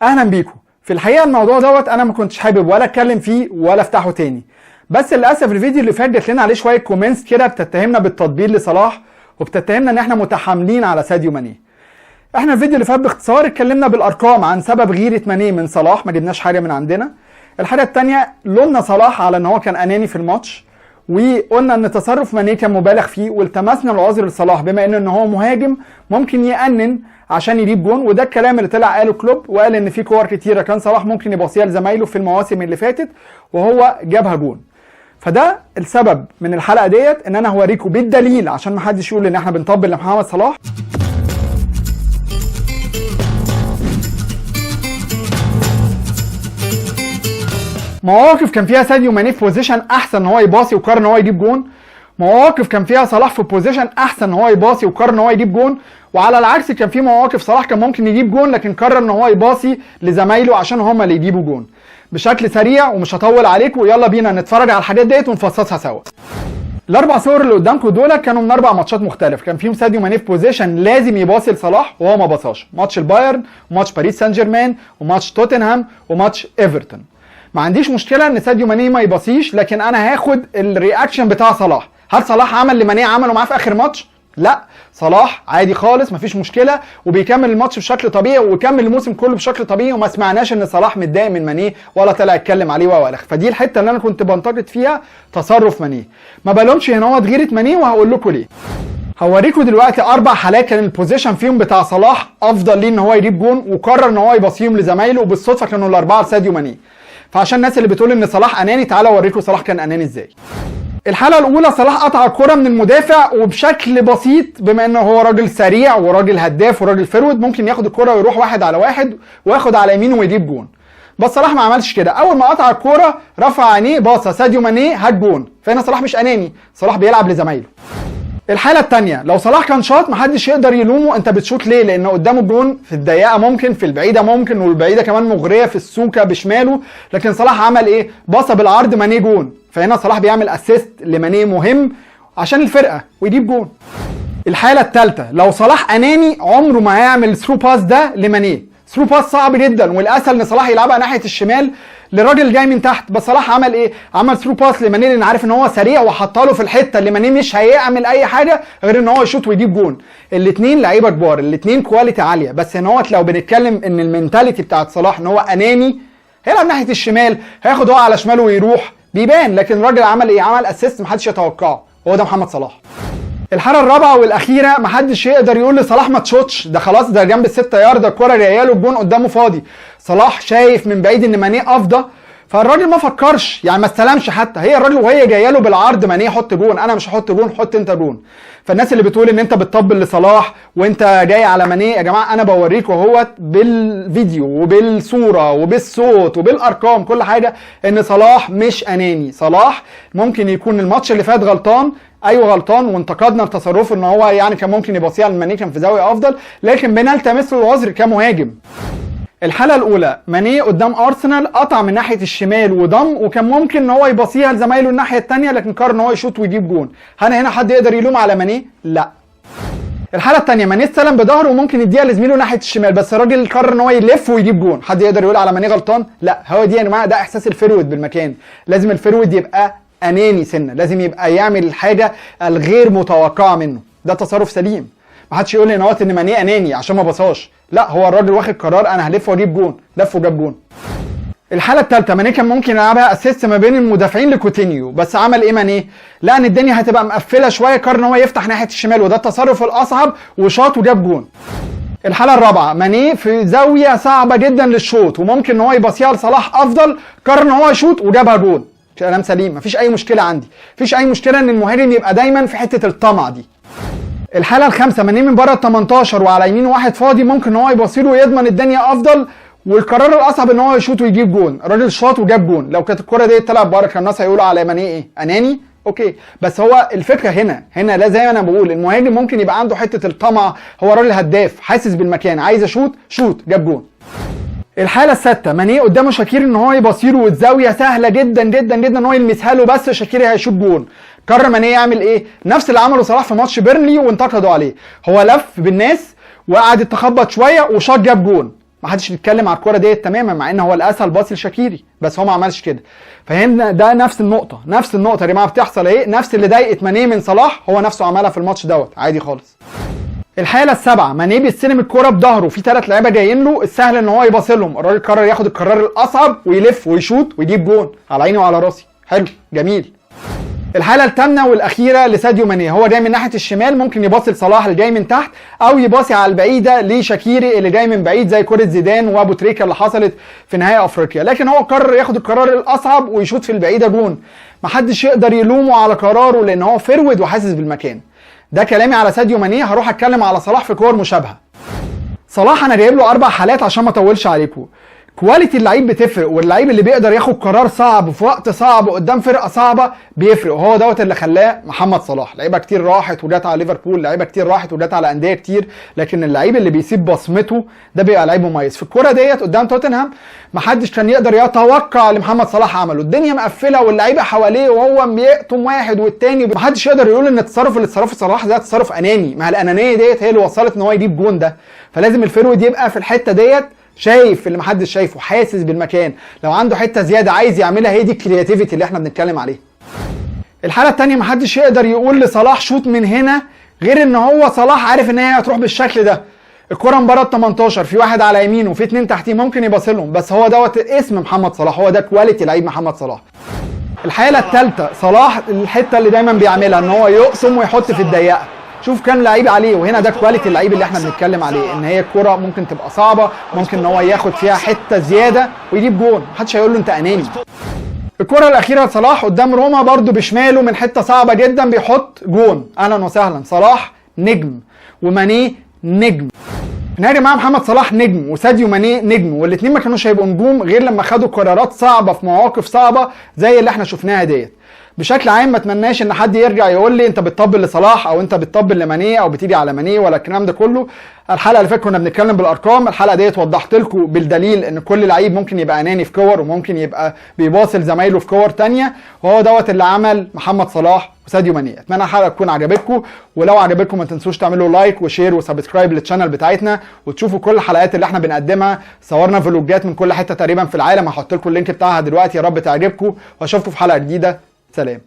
اهلا بيكم. في الحقيقه الموضوع دوت انا ما كنتش حابب ولا اتكلم فيه ولا افتحه تاني، بس للاسف الفيديو اللي فات جات لنا عليه شويه كومنتس كده بتتهمنا بالتطبيل لصلاح وبتتهمنا ان احنا متحاملين على ساديو ماني. احنا الفيديو اللي فات باختصار اتكلمنا بالارقام عن سبب غيره ماني من صلاح، ما جبناش حاجه من عندنا. الحاجه الثانيه لومنا صلاح على ان هو كان اناني في الماتش، وقلنا ان تصرف ماني كان مبالغ فيه، والتمسنا العذر لصلاح بما ان هو مهاجم ممكن يأنن عشان يجيب جون، وده الكلام اللي طلع قاله كلوب، وقال ان في كور كتيره كان صلاح ممكن يباصيها لزمايله في المواسم اللي فاتت وهو جابها جون. فده السبب من الحلقه ديت، ان انا هوريكم بالدليل عشان ما حدش يقول ان احنا بنطبل لمحمد صلاح. مواقف كان فيها ساديو ماني في بوزيشن احسن ان هو يباصي وقرر ان هو يجيب جون، مواقف كان فيها صلاح في بوزيشن احسن ان هو يباصي وقرر ان هو يجيب جون، وعلى العكس كان في مواقف صلاح كان ممكن يجيب جون لكن قرر ان هو يباصي لزمايله عشان هم اللي يجيبوا جون. بشكل سريع ومش هطول عليكم، يلا بينا نتفرج على الحاجات ديت ونفصصها سوا. الاربع صور اللي قدامكم دول كانوا من 4 ماتشات مختلف، كان فيهم ساديو ماني في بوزيشن لازم يباصي لصلاح وهو ما باصاش، ماتش البايرن وماتش باريس سان جيرمان وماتش توتنهام وماتش ايفرتون. ما عنديش مشكله ان ساديو ماني ما يباصيش، لكن انا هاخد الرياكشن بتاع صلاح. هل صلاح عمل لماني عمله معاه في اخر ماتش؟ لا، صلاح عادي خالص مفيش مشكله وبيكمل الماتش بشكل طبيعي وكمل الموسم كله بشكل طبيعي، وما سمعناش ان صلاح متضايق من ماني ولا طلع يتكلم عليه ولا. فدي الحته اللي انا كنت بنتقد فيها تصرف ماني، ما بلومش هنا هو غيره ماني وهقول لكم ليه. هوريكم دلوقتي 4 حالات كان البوزيشن فيهم بتاع صلاح افضل ليه ان هو يجيب جون وقرر ان هو يباصيهم لزمايله، وبالصدفه كانوا الاربعه لساديو ماني. فعشان الناس اللي بتقول ان صلاح اناني، تعالى اوريكم صلاح كان اناني ازاي. الحاله الاولى صلاح قطع الكره من المدافع وبشكل بسيط، بما انه هو راجل سريع وراجل هداف وراجل فرود ممكن ياخد الكره ويروح 1 على 1 وياخد على يمينه ويجيب جون. بس صلاح ما عملش كده، اول ما قطع الكره رفع عينيه باصه ساديو ماني هات جون. فهنا صلاح مش اناني، صلاح بيلعب لزمايله. الحاله الثانيه لو صلاح كان شاط محدش يقدر يلومه انت بتشوط ليه، لان قدامه جون في الضيقه ممكن، في البعيده ممكن، والبعيده كمان مغريه في السوكه بشماله، لكن صلاح عمل ايه؟ باصه بالعرض ماني جون. فهنا صلاح بيعمل اسيست لماني مهم عشان الفرقه ويجيب جون. الحاله الثالثه لو صلاح اناني عمره ما هيعمل ثرو باس ده لماني. ثرو باس صعب جدا، والاسهل ان صلاح يلعبها ناحيه الشمال للراجل جاي من تحت، بس صلاح عمل ايه؟ عمل ثرو باس لماني لان عارف ان هو سريع وحطها له في الحته اللي ماني مش هيعمل اي حاجه غير ان هو يشوط ويجيب جون. الاثنين لعيبه كبار، الاثنين كواليتي عاليه، بس ان هو لو بنتكلم ان المينتاليتي بتاعت صلاح ان هو اناني هيلعب ناحيه الشمال، هياخد هو على شماله ويروح بيبان، لكن الراجل عمل ايه؟ عمل اسيست محدش يتوقعه، هو ده محمد صلاح. الحاله الرابعه والاخيره محدش يقدر يقول لصلاح ما تشوتش، ده خلاص ده جنب ال6 يارده الكوره جايه له الجون قدامه فاضي. صلاح شايف من بعيد ان ماني افضى، فالراجل ما فكرش يعني ما استلمش حتى، هي الراجل وهي جايه له بالعرض ماني حط جون، انا مش هحط جون حط انت جون. فالناس اللي بتقول ان انت بتطبل لصلاح وانت جاي على ماني، يا جماعه انا بوريكم اهوت بالفيديو وبالصوره وبالصوت وبالارقام كل حاجه ان صلاح مش اناني. صلاح ممكن يكون الماتش اللي فات غلطان، ايوه غلطان وانتقدنا تصرفه ان هو يعني كان ممكن يباصيها لماني كان في زاويه افضل، لكن بنلتمس له العذر كمهاجم. الحاله الاولى ماني قدام ارسنال قطع من ناحيه الشمال وضم، وكان ممكن ان هو يباصيها لزمايله الناحيه الثانيه لكن قرر ان هو يشوط ويجيب جون. هنا حد يقدر يلوم على ماني؟ لا. الحاله الثانيه ماني استلم بظهره وممكن يديها لزميله ناحيه الشمال، بس الراجل قرر ان هو يلف ويجيب جون. حد يقدر يقول على ماني غلطان؟ لا. هو دي يا جماعه ده احساس الفرود بالمكان، لازم الفرود يبقى اناني سنه، لازم يبقى يعمل الحاجه الغير متوقعه منه، ده تصرف سليم. ما حدش يقول لي ان ماني اناني عشان ما باصاش، لا هو الراجل واخد قرار انا هلف واجيب جون، لف وجاب جون. الحاله الثالثه ماني كان ممكن يلعبها اسيست ما بين المدافعين لكوتينيو، بس عمل ايه ماني؟ لقى ان الدنيا هتبقى مقفله شويه، قرر ان هو يفتح ناحيه الشمال وده التصرف الاصعب وشاط وجاب جون. الحاله الرابعه ماني في زاويه صعبه جدا للشوط وممكن ان هو يباصيها لصلاح افضل، قرر ان هو يشوط وجابها جون. كلام سليم، مفيش اي مشكله عندي، مفيش اي مشكله ان المهاجم يبقى دايما في حته الطمع دي. الحاله الخامسه ماني من بره ال 18 وعلى يمينه واحد فاضي، ممكن ان هو يباصيله ويضمن الدنيا افضل، والقرار الاصعب ان هو يشوط ويجيب جون. الراجل شاط وجاب جون، لو كانت الكره دي تلعب بره كان الناس هيقولوا على ماني ايه؟ اناني؟ اوكي، بس هو الفكره هنا لا زي ما انا بقول، المهاجم ممكن يبقى عنده حته الطمع، هو راجل هداف حاسس بالمكان عايز شوط جاب جون. الحاله السادسه ماني قدامه شاكير ان هو يباصيله والزاويه سهله جدا جدا جدا ان هو يلمسها له، بس شاكير هيشوط جون. قرر ماني يعمل ايه؟ نفس اللي عمله صلاح في ماتش بيرنلي وانتقدوا عليه، هو لف بالناس وقعد يتخبط شويه وشاط جاب جون. ما حدش بيتكلم على الكوره ديت تماما، مع ان هو الاسهل باصي لشاكيري بس هو ما عملش كده. فهمنا ده نفس النقطه يا جماعه بتحصل ايه، نفس اللي ضايقت ماني من صلاح هو نفسه عملها في الماتش دوت عادي خالص. الحاله السابعه، ماني بيستلم الكوره بضهره، في 3 لعيبه جايين له، السهل ان هو يباصي لهم، الراجل قرر ياخد القرار الاصعب ويلف ويشوط ويجيب جون على عيني وعلى راسي. حلو جميل. الحاله الثامنه والاخيره لساديو ماني، هو جاي من ناحيه الشمال، ممكن يباصي لصلاح اللي جاي من تحت، او يباصي على البعيده لشاكيري اللي جاي من بعيد زي كره زيدان وابو تريكه اللي حصلت في نهائي افريقيا، لكن هو قرر ياخد القرار الاصعب ويشوط في البعيده جون. محدش يقدر يلومه على قراره لان هو فرود وحاسس بالمكان. ده كلامي على ساديو ماني. هروح اتكلم على صلاح في كور مشابهه. صلاح انا جايب له 4 حالات عشان ما اطولش عليكم. كواليتي اللعيب بتفرق، واللعيب اللي بيقدر ياخد قرار صعب في وقت صعب قدام فرقه صعبه بيفرق، وهو دوت اللي خلاه محمد صلاح. لعيبه كتير راحت وجات على ليفربول، لعيبه كتير راحت وجات على انديه كتير، لكن اللعيب اللي بيسيب بصمته ده بيبقى لعيب مميز. في الكوره ديت قدام توتنهام محدش كان يقدر يتوقع اللي محمد صلاح عمله، الدنيا مقفله واللعيبه حواليه وهو بيقطم واحد والتاني، محدش يقدر يقول ان التصرف اللي اتصرفه صلاح ده تصرف اناني، ما الانانيه ديت هي اللي وصلت ان هو يجيب جون ده. فلازم الفيرود يبقى في الحته ديت شايف اللي محدش شايفه، حاسس بالمكان، لو عنده حته زياده عايز يعملها، هي دي الكرياتيفيتي اللي احنا بنتكلم عليها. الحاله الثانيه، محدش يقدر يقول لصلاح شوط من هنا غير ان هو صلاح عارف ان هي هتروح بالشكل ده. الكره من بره ال 18، في واحد على يمينه وفي 2 تحتيه ممكن يباصي لهم، بس هو دوت اسم محمد صلاح، هو ده كواليتي لعيب محمد صلاح. الحاله الثالثه، صلاح الحته اللي دايما بيعملها ان هو يقسم ويحط في الضيقه. شوف كام لعيب عليه، وهنا ده كواليتي اللعيب اللي احنا بنتكلم عليه، ان هي الكرة ممكن تبقى صعبه، ممكن ان هو ياخد فيها حته زياده ويجيب جون، محدش هيقول له انت اناني. الكرة الاخيره لصلاح قدام روما برده بشماله من حته صعبه جدا بيحط جون. اهلا وسهلا. صلاح نجم وماني نجم. يا جماعه محمد صلاح نجم وساديو ماني نجم، والاثنين ما كانوش هيبقوا نجوم غير لما خدوا قرارات صعبه في مواقف صعبه زي اللي احنا شفناها ديت. بشكل عام ما اتمناش ان حد يرجع يقول لي انت بتطبل لصلاح او انت بتطبل لماني او بتيجي على ماني ولا الكلام ده كله. الحلقه اللي فاتت كنا بنتكلم بالارقام، الحلقه ديت وضحت لكم بالدليل ان كل لعيب ممكن يبقى اناني في كور وممكن يبقى بيباصي لزمايله في كور ثانيه، وهو دوت اللي عمل محمد صلاح وساديو ماني. اتمنى الحلقه تكون عجبتكم، ولو عجبتكم ما تنسوش تعملوا لايك وشير وسبسكرايب للشانل بتاعتنا وتشوفوا كل الحلقات اللي احنا بنقدمها. صورنا فلوجات من كل حته تقريبا في العالم، هحط لكم اللينك بتاعها دلوقتي، يا رب تعجبكم، واشوفكم في حلقه جديده. سلام.